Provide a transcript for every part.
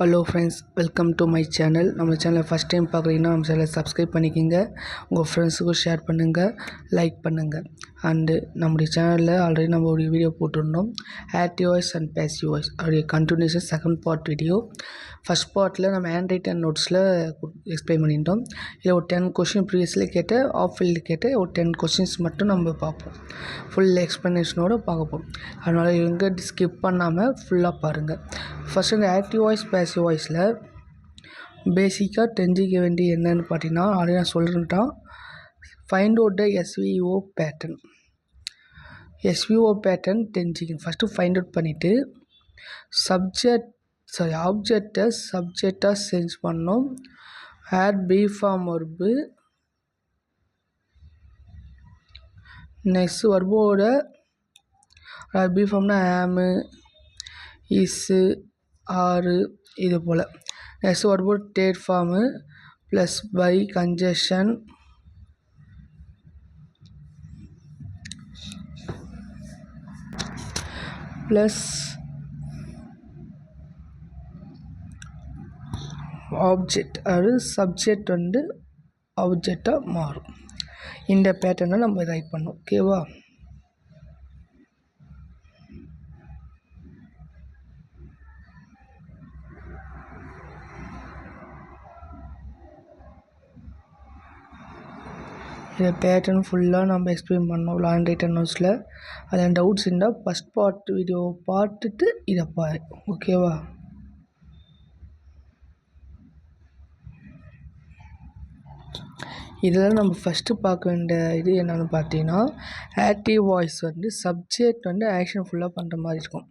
Hello friends, welcome to my channel. நம்ம சேனலை first time பார்க்குறீங்கன்னா நம்ம சேனலை சப்ஸ்கிரைப் பண்ணிக்கோங்க. உங்கள் ஃப்ரெண்ட்ஸுக்கும் ஷேர் பண்ணுங்கள், லைக் பண்ணுங்கள். அண்டு நம்முடைய சேனலில் ஆல்ரெடி நம்ம ஒரு வீடியோ போட்டிருந்தோம், active voice and passive voice. அவருடைய continuation second part video. First பார்ட்டில் நம்ம ஹேண்ட் ரைட்டன் நோட்ஸில் எக்ஸ்பிளைன் பண்ணிட்டோம். இதில் ஒரு 10 கொஷின் ப்ரீவியஸில் கேட்ட ஆஃப் ஃபீல்டு கேட்ட ஒரு 10 கொஷின்ஸ் மட்டும் நம்ம பார்ப்போம். ஃபுல் எக்ஸ்ப்ளனேஷனோடு பார்க்க போகிறோம். அதனால் இவங்க ஸ்கிப் பண்ணாமல் ஃபுல்லாக பாருங்கள். ஃபஸ்ட்டு இந்த ஆக்டிவ் வாய்ஸ் பேசிவ் வாய்ஸில் பேசிக்காக தெரிஞ்சிக்க வேண்டிய என்னென்னு பார்த்தீங்கன்னா, ஆல்ரெடி நான் சொல்லிட்டேன். Find out the SVO pattern. SVO pattern தெரிஞ்சிக்கணும். ஃபஸ்ட்டு ஃபைண்ட் அவுட் பண்ணிவிட்டு ஆப்ஜெக்டை சப்ஜெக்டாக சேஞ்ச் பண்ணணும். Add be form verb, next வர்போட பி ஃபார்ம்னா ஆமு, இஸ்ஸு, ஆறு, இது போல். நெக்ஸ்ட் வர்போட டேட் form plus by conjunction plus object, அதாவது சப்ஜெக்ட் ஆப்ஜெக்டாக மாறும். இந்த பேட்டர்னை நம்ம ரைட் பண்ணோம். ஓகேவா? இந்த பேட்டர்ன் ஃபுல்லாக நம்ம எக்ஸ்பிளைன் பண்ணோம் ஹேண்ட் ரைட்டன் நோட்ஸில். அதில் டவுட்ஸ் இருந்தால் ஃபஸ்ட் பார்ட் வீடியோ பார்த்துட்டு இதை பாரு. ஓகேவா? இதில் நம்ம ஃபஸ்ட்டு பார்க்க வேண்டிய இது என்னென்னு பார்த்தீங்கன்னா, ஆக்டிவ் வாய்ஸ் சப்ஜெக்ட் ஆக்ஷன் ஃபுல்லாக பண்ணுற மாதிரி இருக்கும்.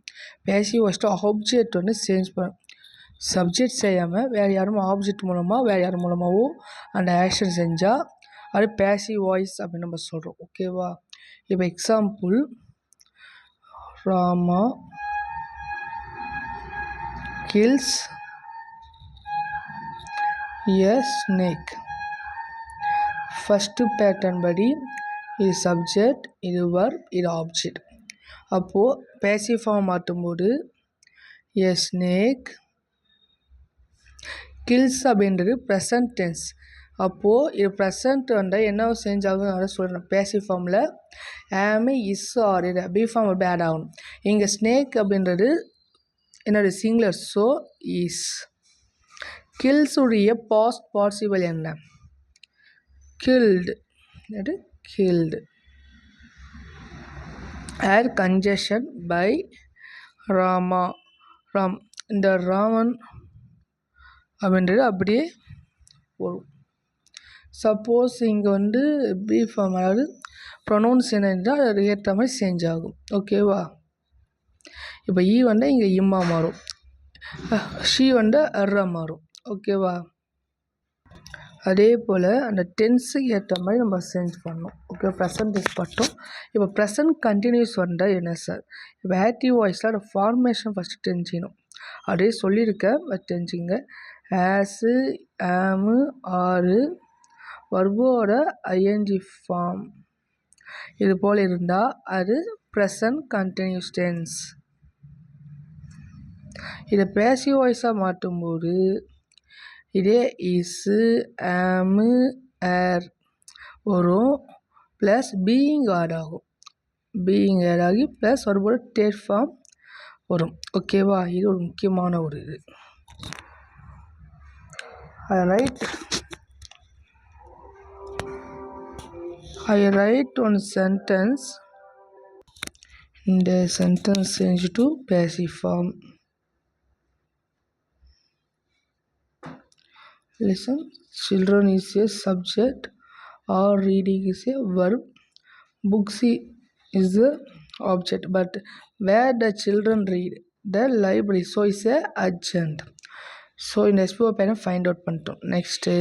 பேசிவ் வாய்ஸ்ட்டு ஆப்ஜெக்ட் சேஞ்ச் சப்ஜெக்ட் செய்யாமல் வேறு யாரும் ஆப்ஜெக்ட் மூலமாக வேறு யார் மூலமாகவோ அந்த ஆக்ஷன் செஞ்சால் அது பேசிவ் வாய்ஸ் அப்படின்னு நம்ம சொல்கிறோம். ஓகேவா? இப்போ example, Rama kills a snake. First pattern படி இது சப்ஜெக்ட், இது வர்ப், இது ஆப்ஜெக்ட். அப்போது பேசிவ் ஃபார்ம் மாற்றும்போது எ ஸ்னேக் கில்ஸ் அப்படின்றது ப்ரெசன்ட் டென்ஸ். அப்போது இது ப்ரெசன்ட் என்ன சேஞ்ச் ஆகும் அதை சொல்கிறேன். பேசிவ் ஃபார்மில் ஆமு, இஸ், ஆர், இது பி ஃபார்ம் பேட் ஆகணும். இங்கே ஸ்னேக் அப்படின்றது என்னோடய சிங்குலர், ஸோ இஸ். கில்ஸுடைய பாஸ்ட் பார்ட்டிசிபிள் என்ன? Killed. Killed. Add conjunction by Rama. இந்த ராமன் அப்படின்றது அப்படியே வரும். சப்போஸ் இங்கே பி ஃபார்ம், அதாவது ப்ரொனவுன்ஸ் என்ன என்றால் அது ஏற்ற மாதிரி சேஞ்ச் ஆகும். ஓகேவா? இப்போ ஈ இங்கே இம்மா மாறும், ஷீ அர்ரா மாறும். ஓகேவா? அதே போல் அந்த டென்ஸுக்கு ஏற்ற மாதிரி நம்ம சேஞ்ச் பண்ணணும். ஓகே, ப்ரெசன்ட் டென்ஸ் மட்டும். இப்போ ப்ரெசன்ட் கண்டினியூஸ் வந்தால் என்ன சார்? இப்போ ஆக்டிவ் வாய்ஸில் அந்த ஃபார்மேஷன் ஃபஸ்ட்டு தெரிஞ்சிக்கணும். அப்படியே சொல்லியிருக்கேன், தெரிஞ்சுங்க. ஆஸு, ஆமு, ஆறு, வர்போட ஐஎன்ஜி ஃபார்ம் இது போல் இருந்தால் அது ப்ரெசன்ட் கண்டினியூஸ் டென்ஸ். இதை பேசிவ் வாய்ஸாக மாற்றும்போது இதே இஸ்ஸு, ஆமு, ஏர் வரும், ப்ளஸ் பீயிங் ஆட் ஆகும். பீயிங் ஆட் ஆகி ப்ளஸ் வர்போட டேட் ஃபார்ம் வரும். ஓகேவா? இது ஒரு முக்கியமான ஒரு இது. I write one sentence. The sentence changed to passive form. Listen, children is a subject, or reading is a verb, books is the object. But where the children read? The library. So is a adjunct. So in SPO pattern find out பண்ணிட்டோம். Next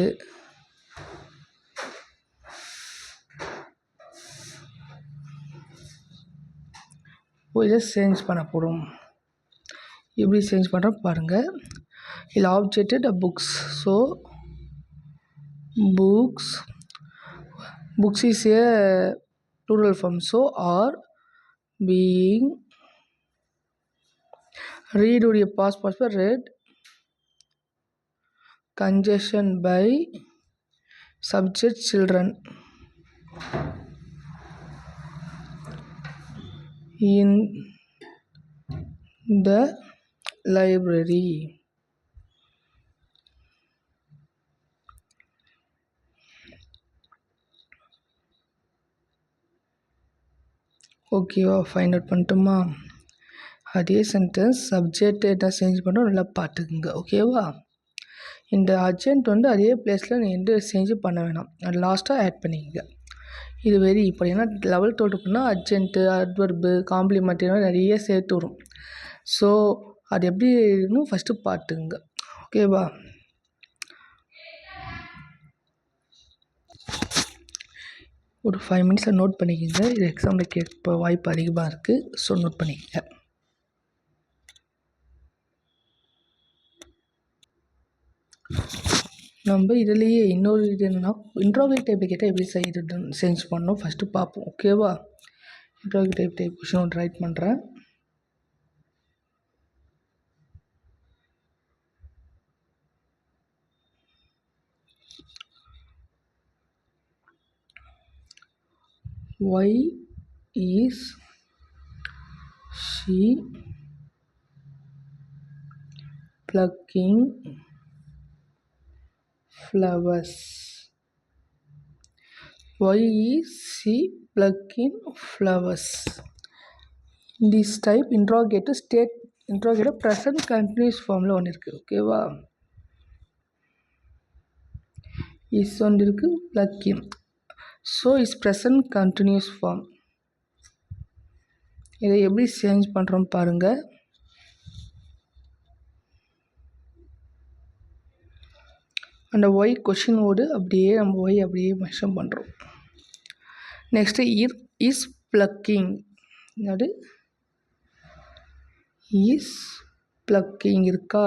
இதை change பண்ண போகிறோம். எப்படி change பண்ணுறோம் பாருங்கள். இதில் object books. So books is a plural form. So are being. Read உடைய past participle read. conjunction by subject children in the library. ஓகேவா, ஃபைண்ட் அவுட் பண்ணிட்டோமா? அதே சென்டென்ஸ் சப்ஜெக்ட் என்ன சேஞ்ச் பண்ணுறோம் நல்லா பார்த்துக்குங்க. ஓகேவா, இந்த அர்ஜென்ட் வந்து அதே பிளேஸில் நீ எந்த சேஞ்சும் பண்ண வேணாம், அது லாஸ்ட்டாக ஆட் பண்ணிக்கங்க. இது வெரி இப்போ ஏன்னா லெவல் தோட்டு பண்ணால் அர்ஜென்ட்டு, அட்வர்பு, காம்ப்ளிமெண்ட் நிறைய சேர்த்து வரும். ஸோ அது எப்படி இருக்கணும் ஃபஸ்ட்டு பார்த்துங்க. ஓகேவா, ஒரு 5 மினிட்ஸில் நோட் பண்ணிக்கோங்க. இது எக்ஸாமில் கேட்க வாய்ப்பு அதிகமாக இருக்குது. ஸோ நோட் பண்ணிக்கோங்க. நம்ம இதுலேயே இன்னொரு இது என்னென்னா இன்ட்ரோகேட் டைப் கேட்டால் எப்படி சேஞ்ச் பண்ணணும் ஃபஸ்ட்டு பார்ப்போம். ஓகேவா, இன்ட்ரோகேட் டைப் கொஷின் ஒன்று ரைட் பண்ணுறேன். Why is she plucking flowers? Why is she plucking flowers? This type interrogative state interrogative present continuous formula ஒன்று இருக்குது. ஓகேவா, is ஒன்று இருக்குது, plucking. So is present continuous form. இதை எப்படி சேஞ்ச் பண்ணுறோம் பாருங்கள். அந்த ஒய் கொஷினோடு அப்படியே நம்ம ஒய் அப்படியே மென்ஷன் பண்ணுறோம். நெக்ஸ்ட்டு இஸ் ப்ளக்கிங், அது இஸ் ப்ளக்கிங் இருக்கா,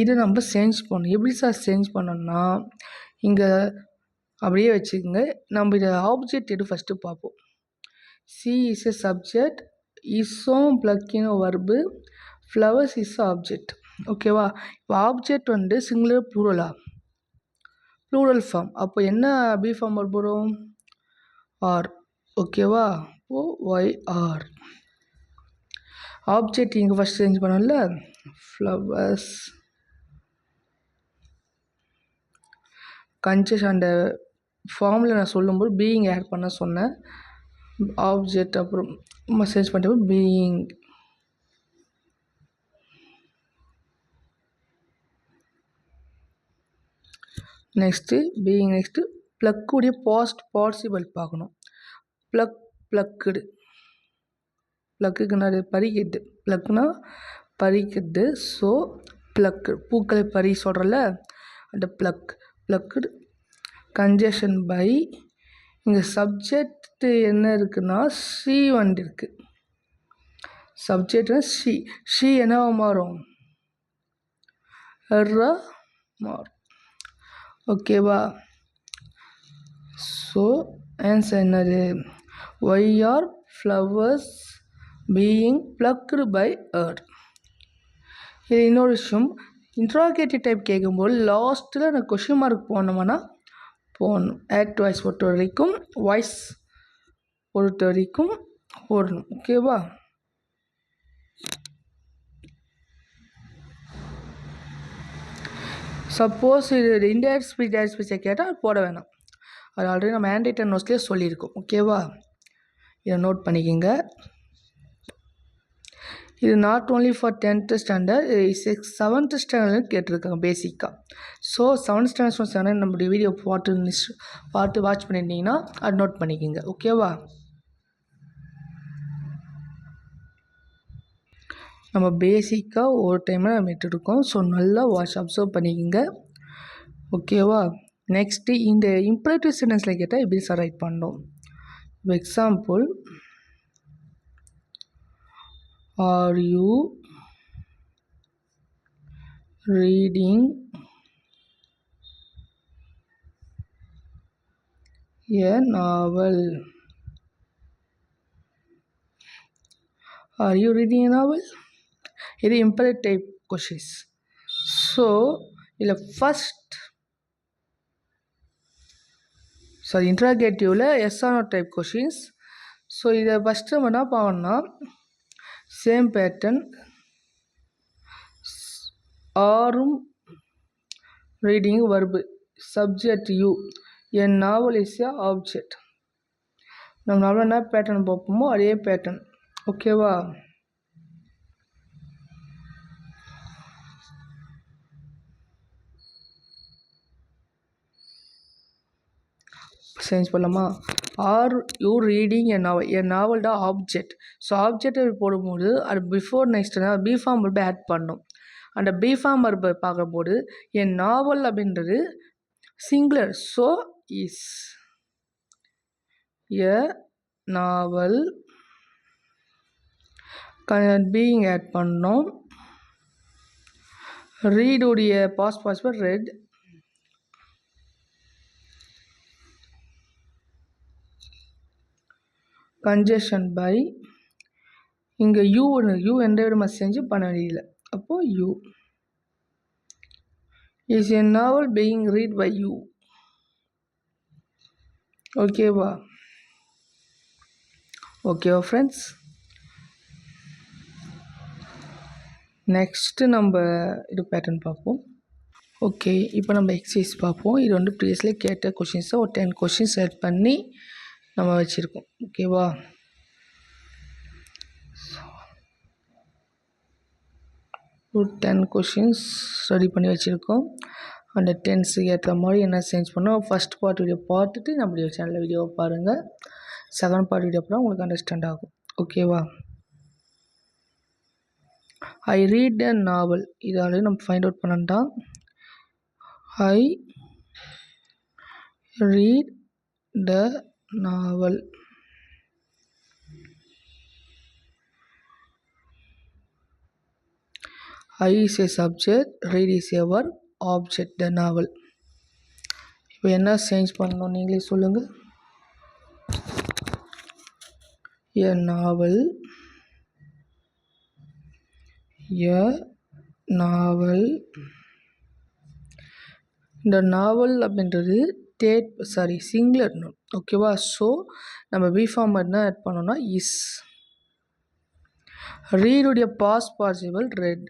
இது நம்ம சேஞ்ச் பண்ணணும். எப்படி சார் சேஞ்ச் பண்ணோம்னா இங்கே அப்படியே வச்சுக்கோங்க. நம்ம இதை ஆப்ஜெக்ட் எது ஃபஸ்ட்டு பார்ப்போம். சி இஸ் எ சப்ஜெக்ட், இஸ்ஸும் plucking verb, flowers is object. ஓகேவா, இப்போ ஆப்ஜெக்ட் வந்து சிங்குலர் ப்ளூரலா, ப்ளூரல் ஃபார்ம். அப்போ என்ன பி ஃபார்ம் வரும், ஆர். ஓகேவா, ஓ ஒய் ஆர். ஆப்ஜெக்ட் இங்கே ஃபஸ்ட் சேஞ்ச் பண்ணோம்ல, ஃப்ளவர்ஸ் கன்ஜெக்ஷன் அந்த ஃபார்மில் நான் சொல்லும்போது பீயிங் ஆட் பண்ண சொன்னேன். ஆப்ஜெக்ட் அப்புறம் மெசேஜ் பண்ணுறப்போ பீயிங். Next being. நெக்ஸ்ட்டு ப்ளக்குடைய பாஸ்ட் பார்ட்டிசிபிள் பார்க்கணும். ப்ளக்குடு, ப்ளக்குக்கு என்னது பறிக்கிறது, ப்ளக்குனா பறிக்கிறது. ஸோ ப்ளக்கு பூக்களை பறி சொல்கிறல அந்த ப்ளக்குடு. கன்ஜெக்ஷன் பை இங்கே சப்ஜெக்ட் என்ன இருக்குன்னா ஷீ வந்து இருக்குது. சப்ஜெக்ட்னா ஷீ என்னவா மாறும், மாறும். ஓகேவா, ஸோ ஆன்சர் என்னது, why are flowers being plucked by earth. இது இன்னொரு விஷயம், இன்ட்ராகேட்டிவ் டைப் கேட்கும்போது லாஸ்ட்டில் நான் கொஷின் மார்க் போனோம்னா போடணும். ஆக்ட் வாய்ஸ் பொறுத்த வரைக்கும், வாய்ஸ் பொறுத்த வரைக்கும் போடணும். ஓகேவா, சப்போஸ் இது இன்டைரக்ட் ஸ்பீச் டைரக்ட் ஸ்பீச்சை கேட்டால் போட வேணாம். அது ஆல்ரெடி நம்ம ஹேண்ட் ரைட்டன் நோட்ஸ்லேயே சொல்லியிருக்கோம். ஓகேவா, இதை நோட் பண்ணிக்கோங்க. இது not only for 10th standard, 7th standard கேட்டிருக்காங்க பேசிக்காக. ஸோ 7th ஸ்டாண்டர்ட் நம்மளுடைய வீடியோ பார்த்து வாட்ச் பண்ணியிருந்தீங்கன்னா அது நோட் பண்ணிக்கோங்க. ஓகேவா, நம்ம பேசிக்காக ஒரு டைமில் நம்ம விட்டுருக்கோம். ஸோ நல்லா அப்சர்வ் பண்ணிக்கோங்க. ஓகேவா, நெக்ஸ்ட்டு இந்த இம்பரேட்டிவ் சென்டென்ஸில் கேட்டால் எப்படி சார் ரைட் பண்ணோம். Example, are you reading a novel? Are you reading a novel? இது imperative questions. ஸோ இல்லை இன்ட்ராகேட்டிவில் yes or no type questions. So இதை ஃபஸ்ட்டு நம்ம என்ன பார்க்கணும்னா சேம் பேட்டர்ன் ஆரும் reading verb subject you an novel is a object. நம்ம novel என்ன பேட்டர்ன் பார்ப்போமோ அதே பேட்டர்ன். ஓகேவா? சேஞ்ச் பண்ணலாமா? Are you reading an novel தான் ஆப்ஜெக்ட். ஸோ ஆப்ஜெக்டை போடும்போது அது பிஃபோர் நெக்ஸ்ட் பி ஃபார்ம் வர்பை ஆட் பண்ணணும். அந்த பி ஃபார்ம் வர்பை பார்க்கும்போது என் நாவல் அப்படின்றது singular. So is a novel being add பண்ணோம். ரீடுடைய past participle read. Conjunction by இங்கே யூ எந்த விதமாக செஞ்சு பண்ண வேண்டியதில்லை. அப்போது you is a novel being read by you. ஓகேவா ஃப்ரெண்ட்ஸ்? நெக்ஸ்ட்டு நம்ம இது பேட்டர்ன் பார்ப்போம். ஓகே, இப்போ நம்ம எக்ஸசைஸ் பார்ப்போம். இது வந்து ப்ரீவியஸ்லி கேட்ட கொஷின்ஸை ஒரு 10 கொஷின்ஸ் செட் பண்ணி நம்ம வச்சுருக்கோம். ஓகேவா? ஒரு 10 கொஷின்ஸ் ரெடி பண்ணி வச்சுருக்கோம். அந்த 10ஸுக்கு ஏற்ற மாதிரி என்ன சேஞ்ச் பண்ணோம். ஃபஸ்ட் பார்ட் வீடியோ பார்த்துட்டு நம்மளுடைய சேனலில் வீடியோவை பாருங்கள். செகண்ட் பார்ட் வீடியோ அப்புறம் உங்களுக்கு அண்டர்ஸ்டாண்ட் ஆகும். ஓகேவா? I read a novel. இது ஆல்ரெடி நம்ம ஃபைண்ட் அவுட் பண்ணோம்டா. I read the novel. I is a subject, read is a verb, object the novel. இப்போ என்ன சேஞ்ச் பண்ணணும் நீங்களே சொல்லுங்கள். a novel, இந்த நாவல் அப்படின்றது சிங்குலர் நோன். ஓகேவா? ஸோ நம்ம பி ஃபார்ம் என்ன ஆட் பண்ணோம்னா இஸ். ரீடுடைய past participle read.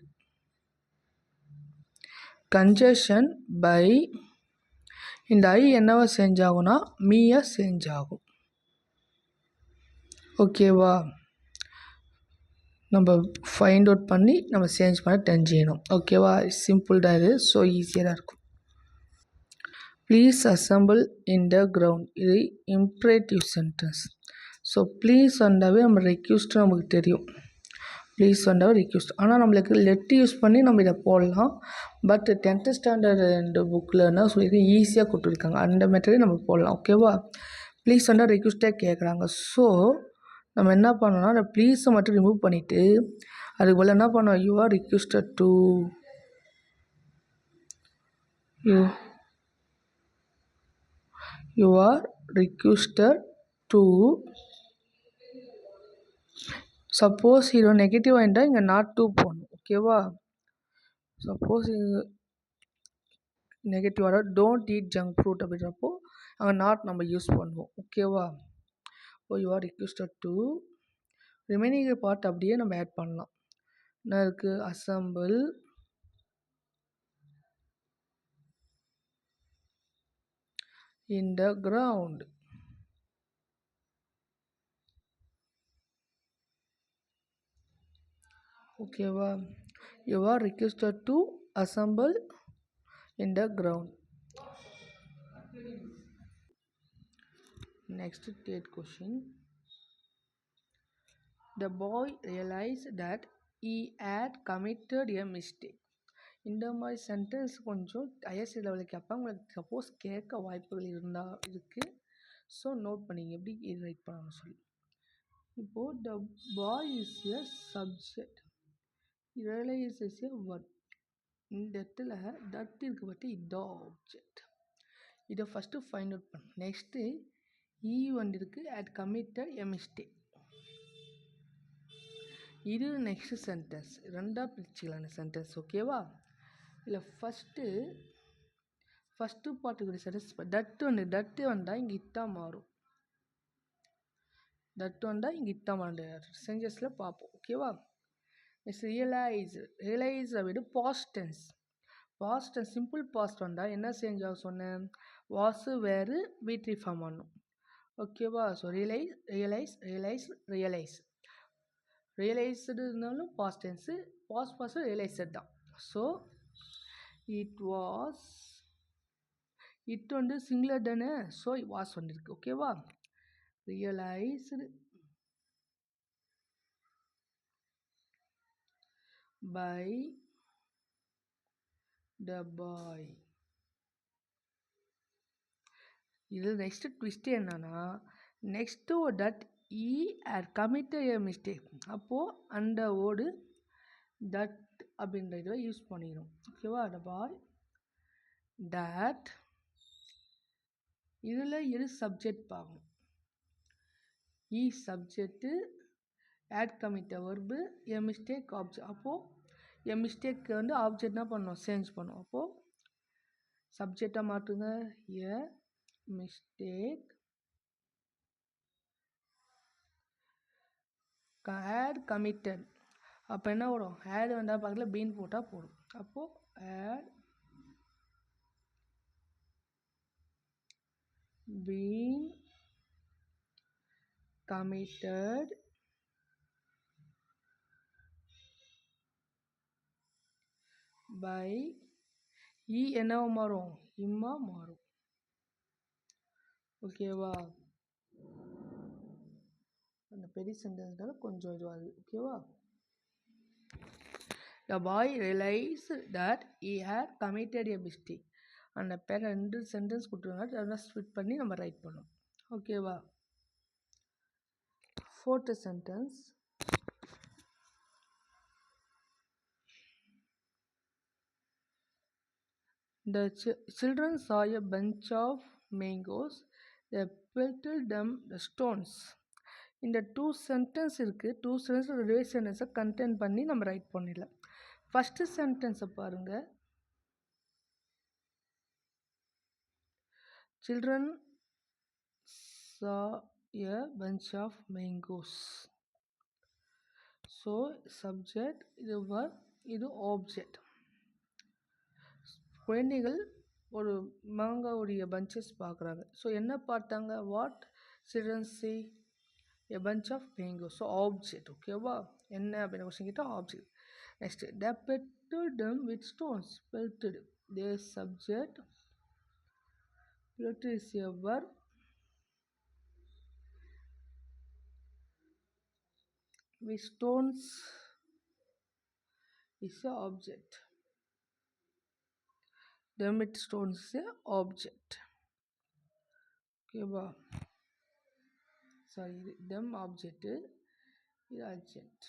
Conjunction by இந்த ஐ என்னவா செஞ்சாகும்னா மீயா செஞ்சாகும். ஓகேவா? நம்ம ஃபைண்ட் அவுட் பண்ணி நம்ம சேஞ்ச் பண்ண தெரிஞ்சுக்கணும். ஓகேவா? சிம்பிள் தான் இது. ஸோ ஈஸியாக இருக்கும். Please assemble in the ground. இது இம்ப்ரேட்டிவ் சென்டென்ஸ். ஸோ ப்ளீஸ் வந்தாவே நம்ம ரெக்யூஸ்ட் நமக்கு தெரியும். ப்ளீஸ் வந்தாவே ரெக்யூஸ்ட். ஆனால் நம்மளுக்கு லெட் யூஸ் பண்ணி நம்ம இதை போடலாம். பட் 10th ஸ்டாண்டர்ட் புக்கில் என்ன சொல்லி ஈஸியாக கொடுத்துருக்காங்க. அந்த மெத்தடே நம்ம போடலாம். ஓகேவா? ப்ளீஸ் வந்தால் ரெக்யூஸ்ட்டாக கேட்குறாங்க. ஸோ நம்ம என்ன பண்ணோம்னா அந்த ப்ளீஸை மட்டும் ரிமூவ் பண்ணிவிட்டு அதுக்கு போல் என்ன பண்ணோம், you are requested to you are requested to. Suppose இது நெகட்டிவ் ஆகிட்டால் இங்கே நாட் டூ போடணும். ஓகேவா? சப்போஸ் இது நெகட்டிவ் வர டோன்ட் ஈட் ஜங்க் ஃப்ரூட் அப்படின்றப்போ அங்கே நாட் நம்ம யூஸ் பண்ணுவோம். ஓகேவா? Oh you are requested to. Remaining part அப்படியே நம்ம ஆட் பண்ணலாம். என்ன இருக்குது? Assemble in the ground. ஓகேவா? you are requested to assemble in the ground. Next third question. The boy realized that he had committed a mistake. இந்த மாதிரி sentence கொஞ்சம் higher லெவலில் கேட்பாங்க. உங்களுக்கு சப்போஸ் கேட்க வாய்ப்புகள் இருக்குது. ஸோ நோட் பண்ணிங்க எப்படி இது ரைட் பண்ணணும்னு சொல்லி. இப்போது the boy is a subject, realise is a verb. இந்த இடத்துல தட் இருக்கு பற்றி த ஆப்ஜெக்ட். இதை ஃபஸ்ட்டு ஃபைண்ட் அவுட் பண்ண. நெக்ஸ்ட்டு வந்திருக்கு அட் கமிட்டட் எ மிஸ்டேக். இது நெக்ஸ்ட் சென்டென்ஸ். ரெண்டாக பிரிச்சுக்கலாம் அந்த சென்டென்ஸ். ஓகேவா? இல்லை ஃபஸ்ட்டு பாட்டுக்குரிய சென்டென்ஸ் டட்டு வந்தால் இங்கே இட்டா மாறும். தட் வந்தால் இங்கே இட்டா மாறும். சென்டென்ஸில் பார்ப்போம். ஓகேவா? நெக்ஸ்ட் ரியலைஸ் விட பாஸ்ட் டென்ஸ். சிம்பிள் பாஸ்ட் வந்தால் என்ன சேஞ்ச் ஆகும் சொன்னேன்? வாசு வேறு வீட்ரி ஃபார்ம் பண்ணும். ஓகேவா? ஸோ ரியலைஸ்டு இருந்தாலும் பாஸ்ட் டென்ஸு, பாஸ்ட் ரியலைஸ்டு தான். ஸோ இட் வந்து சிங்குலர் தானே, ஸோ வாஸ் வந்துருக்கு. ஓகேவா? Realised by the boy. இது நெக்ஸ்ட் ட்விஸ்ட் என்னன்னா, next that he had committed a mistake. அப்போது அந்த வேர்டு தட் அப்படின்ற இதை யூஸ் பண்ணிடும். ஓகேவா? த பாய் தட் இதில் எது சப்ஜெக்ட் பார்க்கணும். He subject, had committed verb, a mistake object. அப்போது எ மிஸ்டேக்கு வந்து ஆப்ஜெக்ட்னா பண்ணோம், சேஞ்ச் பண்ணோம். அப்போது சப்ஜெக்டாக மாற்றுங்க. A mistake had committed. அப்போ என்ன வரும்? ஆட் வந்தால் பக்கத்தில் பீன் போட்டால் போடும். அப்போது ஆட் பீன் கமிட்டட் பை ஈ என்னவா மாறும்? இம்மா மாறும். ஓகேவா? அந்த பெரிய சென்டென்ஸ்னால கொஞ்சம் இதுவாகுது. ஓகேவா? The boy realized that he had committed a mistake. அந்த பேரை 2 சென்டென்ஸ் கொடுத்துருங்க, அதெல்லாம் ஸ்பிட் பண்ணி நம்ம ரைட் பண்ணோம். ஓகேவா? 4th sentence. The children saw a bunch of mangoes. They pelted them the stones. இந்த 2 சென்டென்ஸ் இருக்குது. 2 சென்டென்ஸ் ஒரே சென்டென்ஸை கண்டெயின் பண்ணி நம்ம ரைட் பண்ணிடலாம். ஃபஸ்ட்டு சென்டென்ஸை பாருங்கள். Children saw a bunch of mangoes. So subject, இது verb, இது ஆப்ஜெக்ட். குழந்தைகள் ஒரு மாங்காவுடைய பஞ்சஸ் பார்க்குறாங்க. ஸோ என்ன பார்த்தாங்க? What children see a bunch of mangoes. So object. ஓகேவா? என்ன அப்படின்னு கொஸ்டின் கேட்டால் object. Next they pelted them with stones. pelted, their subject. pelted is a verb. with stones is a object. them with stones is a object. ஓகேவா? Sorry, இது them object, இது adject.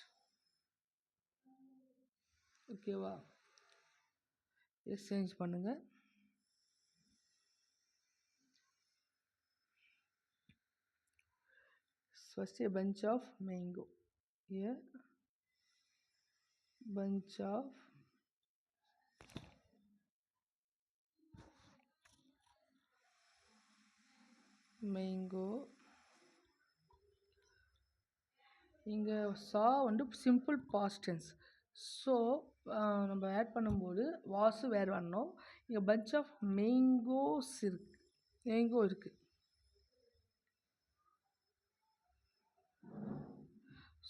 ஓகேவா? இதை change பண்ணுங்க. first a bunch of mango. a bunch of mango. இங்கே சா வந்து simple past tense. So நம்ம ஆட் பண்ணும்போது வாசு வேறு வரணும். இங்கே பஞ்ச் ஆஃப் மேங்கோஸ் இருக்குது.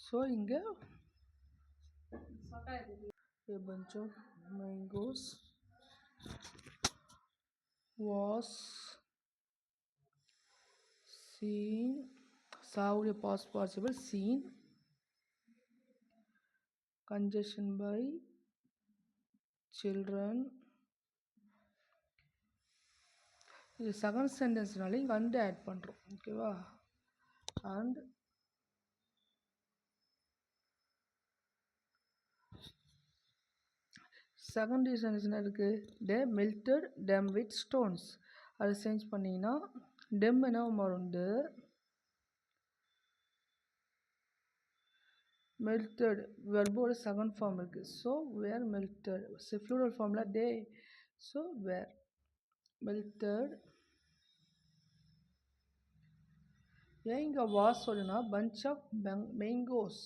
ஸோ இங்கே a bunch of mangoes was seen. சாவுடைய past participle seen. conjunction by children. இது செகண்ட் சென்டென்ஸ்னால இங்கே அண்ட் ஆட் பண்ணுறோம். ஓகேவா? அண்ட் செகண்டரி சென்டென்ஸ் என்ன இருக்குது? they melted them with stones. அதை சேஞ்ச் பண்ணிங்கன்னா dem என்ன மாறும்? melted வெர்போட செகண்ட் ஃபார்ம் இருக்குது. So where melted. ஃப்ளூரல் ஃபார்மில் டே. So where melted. ஏன் இங்கே வாஸ் சொல்லுனா பஞ்ச் ஆஃப் மேங்கோஸ்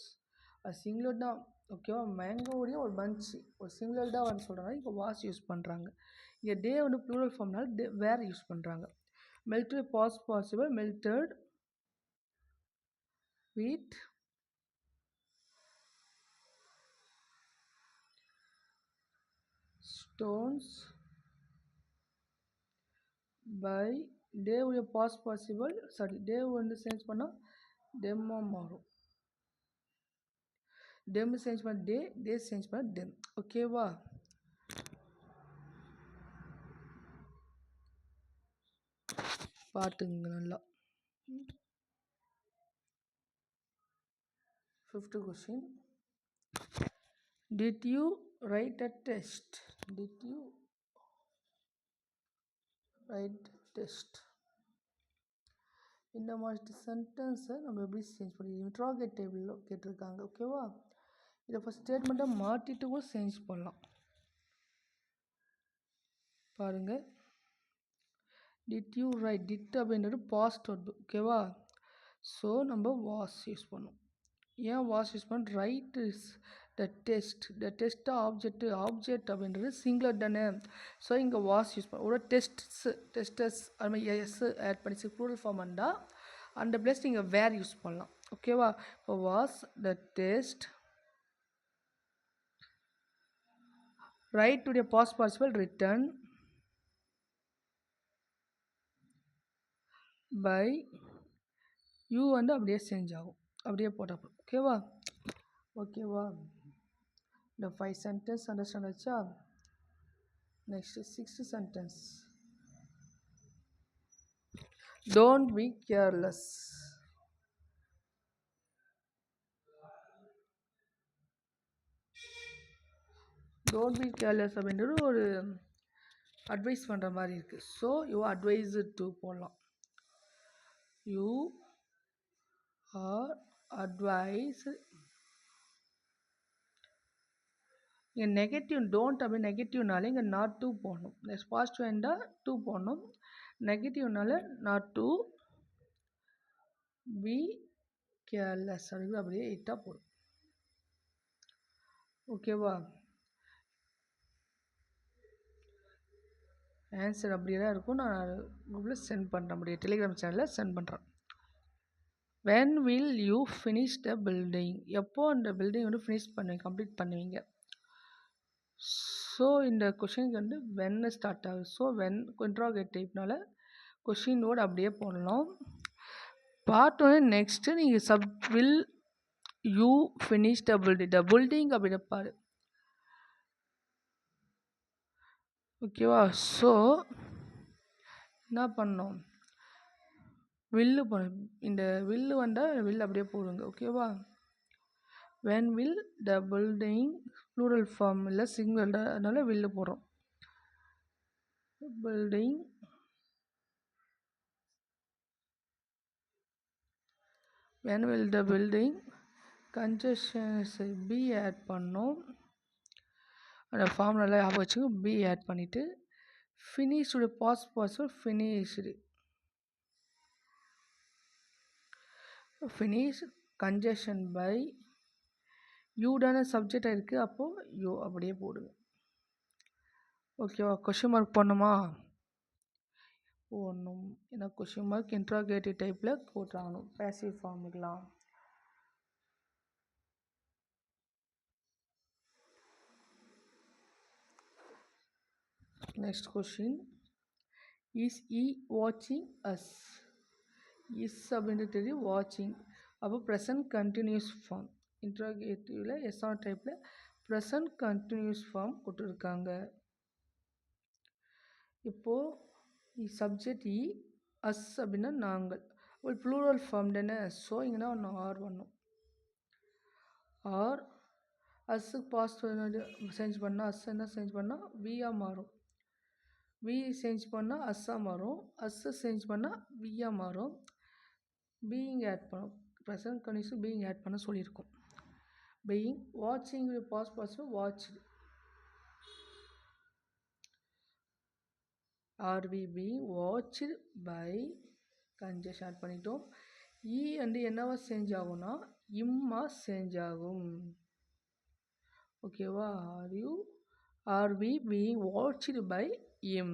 அது சிங்குலர் தான். ஓகேவா, மேங்கோடைய ஒரு பஞ்சு ஒரு சிங்குலர் தான் வந்து சொல்கிறனால இங்கே வாஸ் யூஸ் பண்ணுறாங்க. இங்கே டே வந்து ப்ளூரல் ஃபார்ம்னால டே வேர் யூஸ் பண்ணுறாங்க. மெல்டட் பாஸ் பாசிபிள் மெல்டட் வீட் ஸ்டோன்ஸ் பை. டே உடைய பாஸ் பாசிபிள் சாரி டே வந்து சேஞ்ச் பண்ணால் டெம்மாக மாறும். டெம் சேஞ்ச் பண்ண டே, டே சேஞ்ச் பண்ண டெம். ஓகேவா, பாட்டுங்க நல்லா. 5th question. Did you write a test? Did you write a test? இந்த மாதிரி சென்டென்ஸை நம்ம எப்படி சேஞ்ச் பண்ணி இன்ட்ராகேட்டிவ்ல கேட்டிருக்காங்க. ஓகேவா, இதை ஃபஸ்ட் ஸ்டேட்மெண்ட்டை மாற்றிட்டு கூட சேஞ்ச் பண்ணலாம். பாருங்கள், டிட் யூ ரைட். டிட் அப்படின்றது பாஸ்ட் வர்பு. ஓகேவா, ஸோ நம்ம வாஸ் யூஸ் பண்ணோம். ஏன் வாஸ் யூஸ் பண்ண? Write is the test. The test object அப்படின்றது சிங்குலர் தானே. ஸோ இங்கே வாஸ் யூஸ் பண்ண ஒரு டெஸ்டஸ் அது மாதிரி எஸ் ஆட் பண்ணி ப்ளூரல் ஃபார்ம் வந்தால் அந்த ப்ளஸ் நீங்கள் வேர் யூஸ் பண்ணலாம். ஓகேவா, இப்போ வாஸ் த டெஸ்ட். ரைட் உடைய past participle written by. You வந்து அப்படியே சேஞ்ச் ஆகும், அப்படியே போட்டால். ஓகேவா, ஓகேவா, இந்த 5 சென்டென்ஸ் அண்டர்ஸ்டாண்ட் ஆச்சா. Next 6th sentence. Don't be careless. Don't be careless அப்படின்றது ஒரு அட்வைஸ் பண்ணுற மாதிரி இருக்குது. ஸோ யூ அட்வைஸ் டு போடலாம். You are advice. இங்கே நெகட்டிவ் டோன்ட் அப்படி நெகட்டிவ்னால இங்கே நாட் டூ போடணும். நெக்ஸ்ட் பாசிட்டிவ் இருந்தால் டூ போடணும். நெகட்டிவ்னால நாட் டூ பி கேர்லெஸ் அப்படின்னு அப்படியே இட்டாக போடும். ஓகேவா, ஆன்சர் அப்படியே தான் இருக்கும். நான் கூகுளில் சென்ட் பண்ணுறேன், அப்படியே டெலிகிராம் சேனலில் சென்ட் பண்ணுறேன். when will you finish the building? எப்போ அந்த பில்டிங் வந்து ஃபினிஷ் பண்ணுவீங்க, கம்ப்ளீட் பண்ணுவீங்க. ஸோ இந்த கொஷினுக்கு வந்து when ஸ்டார்ட் ஆகுது. ஸோ when இன்ட்ராகேட்டிவ்னால கொஷின் வேர்டு அப்படியே போடலாம். பார்ட் வந்து நெக்ஸ்ட்டு நீங்கள் will you finish the building அப்படின்னு பாரு. ஓகேவா, ஸோ என்ன பண்ணோம், வில்லு பண்ணணும். இந்த வில்லு வந்தால் வில்லு அப்படியே போடுங்க. ஓகேவா, when will the building plural form இல்லை சிங்குலர் அதனால வில்லு போடுறோம். Building when will the building conjunctions be add பண்ணோம். அந்த ஃபார்ம் நல்லா ஞாபகம் வச்சுக்கோ. பி ஆட் பண்ணிவிட்டு finished past possible finish conjunction by. யூடான சப்ஜெக்டாக இருக்குது, அப்போது யூ அப்படியே போடுங்க. ஓகேவா, கொஷின் மார்க் போடணுமா? போடணும். ஏன்னா கொஷின் மார்க் இன்ட்ராகேட்டிவ் டைப்பில் போட்டாகணும் பேசிவ் ஃபார்முக்கலாம். Next question. இஸ் இ வாட்சிங் அஸ். இஸ் அப்படின்றது தெரியும், வாட்சிங். அப்போ present continuous form interrogative yes or டைப்பில் ப்ரெசன்ட் கண்டினியூஸ் ஃபார்ம் கொடுத்துருக்காங்க. இப்போது சப்ஜெக்ட் இ, அஸ் அப்படின்னா நாங்கள், ஒரு ப்ளூரல் ஃபார்ம் தானே. ஸோ இங்கன்னா ஒன்று ஆர் பண்ணும். ஆர் அஸ்ஸுக்கு பாஸ்ட் சேஞ்ச் பண்ணால் அஸ் என்ன சேஞ்ச் பண்ணால் வியாக மாறும். வி சேஞ்ச் பண்ணால் அஸ்ஸாக மாறும். அஸ்ஸை சேஞ்ச் பண்ணால் வியாக மாறும். பீயிங் ஆட் பண்ணும். ப்ரெசன்ட் கண்டிஷன் பீயிங் ஆட் பண்ண சொல்லியிருக்கோம். being, watching will past participle watched. Are we being watched by conjunction add பண்ணிட்டோம். E and என்னவா சேஞ்ச் ஆகும்னா இம்மா சேஞ்ச் ஆகும். ஓகேவா? are we being watched by him?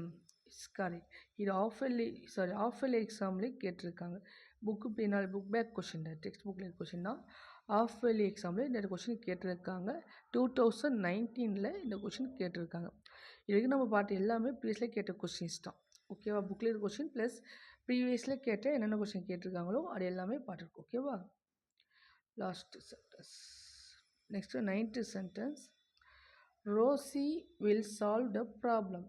It's correct. இது half yearly எக்ஸாம்ல கேட்டிருக்காங்க. புக் பின்னால் புக் பேக் கொஷின் டெக்ஸ்ட் புக்கில் கொஷின் தான். half yearly எக்ஸாமில் இந்த கொஷின் கேட்டிருக்காங்க. 2019 இந்த கொஷின் கேட்டிருக்காங்க. இதுக்கு நம்ம பார்த்து எல்லாமே ப்ரீவியஸில் கேட்ட கொஷின்ஸ் தான். ஓகேவா? புக்கில் இருக்க கொஷின் ப்ளஸ் ப்ரீவியஸில் கேட்ட என்னென்ன கொஷின் கேட்டிருக்காங்களோ அது எல்லாமே பார்த்துருக்கோம். ஓகேவா? Last sentence. Next 9th sentence. Rosie will solve the problem.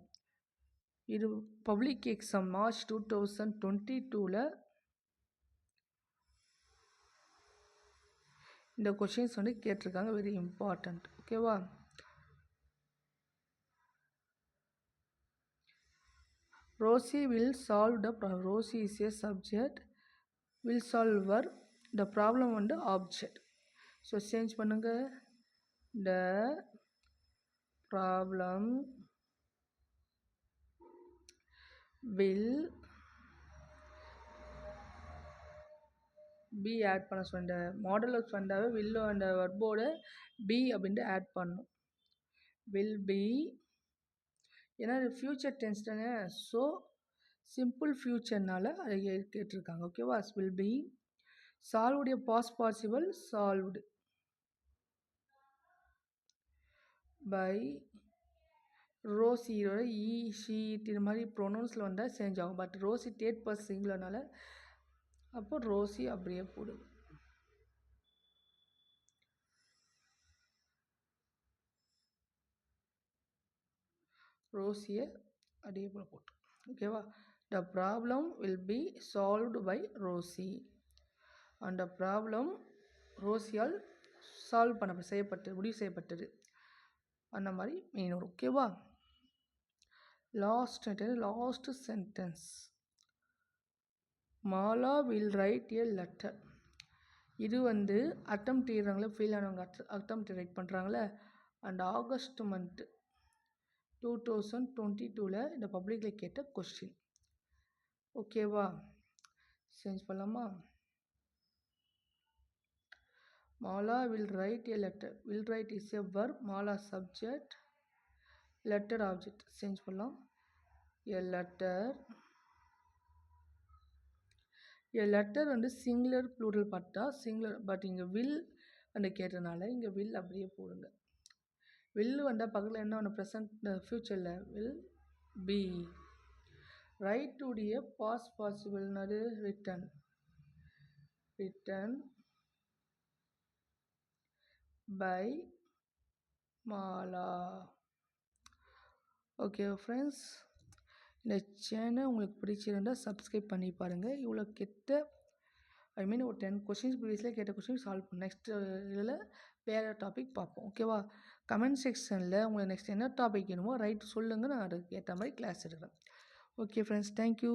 இது பப்ளிக் எக்ஸாம் மார்ச் 2022ல் இந்த கொஷின்ஸ் வந்து கேட்டிருக்காங்க. Very important. ஓகேவா? Rosie will solve the problem. Rosie is a subject. Will solve verb. The problem வந்து object. ஸோ சேஞ்ச் பண்ணுங்க. The problem will be ஆட் பண்ண சொன்ன மாடல் சொன்னாவே will அந்த வர்போட be அப்படின்ட்டு ஆட் பண்ணும். will be ஏன்னா இது ஃபியூச்சர் டென்ஸ் தானே, ஸோ சிம்பிள் ஃபியூச்சர்னால அதை கேட்டிருக்காங்க. ஓகேவா? will be சால்வுடைய பாஸ்ட் பார்ட்டிசிபிள் சால்வ்டு பை ரோசியோட ஈ ஷீ இது மாதிரி ப்ரொனவுன்ஸில் வந்தால் சேஞ்ச் ஆகும். பட் ரோசி தேர்ட் பர்சன் சிங்குலர்னால அப்போ ரோசி அப்படியே போடுது. ரோசியை அப்படியே போட்டு. ஓகேவா? The problem will be solved by Rosie. அந்த ப்ராப்ளம் ரோசியால் சால்வ் செய்யப்பட்டது, முடிவு செய்யப்பட்டது. அந்த மாதிரி மீன் வரும். ஓகேவா? Last sentence. Mala will write a letter. இது வந்து அட்டெம்ப்ட் எழுதுறாங்களே, ஃபெயில் ஆனவங்க அட்டெம்ப்ட் ரைட் பண்ணுறாங்களே, அண்ட் ஆகஸ்ட் மந்த்து 2022ல் இந்த பப்ளிக்கில் கேட்ட கொஸ்டின். ஓகேவா? சேஞ்ச் பண்ணலாமா? Mala will write a letter. Will write is a verb. Mala subject, letter object. Change பண்ணலாம். எ லெட்டர் வந்து சிங்குலர் ப்ளூரல் பார்த்தா சிங்குலர், பட் இங்கே வில் வந்து கேட்டனால இங்கே வில் அப்படியே போடுங்க. வில் வந்தால் பக்கத்தில் என்ன ஒன்று ப்ரெசன்ட் ஃப்யூச்சரில் வில் பி. ரைட்டுடைய பாஸ்ட் பார்ட்டிசிபிள்னது written by Mala. Okay friends, இந்த சேனல் உங்களுக்கு பிடிச்சிருந்தால் சப்ஸ்கிரைப் பண்ணி பாருங்கள். இவ்வளோ ஒரு 10 கொஷின்ஸ் ப்ரீவியஸில் கேட்ட கொஷின் சால்வ் பண்ண நெக்ஸ்ட் இதில் வேறு டாபிக் பார்ப்போம். ஓகேவா? கமெண்ட் செக்ஷனில் உங்களுக்கு நெக்ஸ்ட் என்ன டாபிக் வேணுமோ ரைட் சொல்லுங்கள், நான் அதுக்கு ஏற்ற மாதிரி கிளாஸ் எடுக்கிறேன். Okay friends, thank you.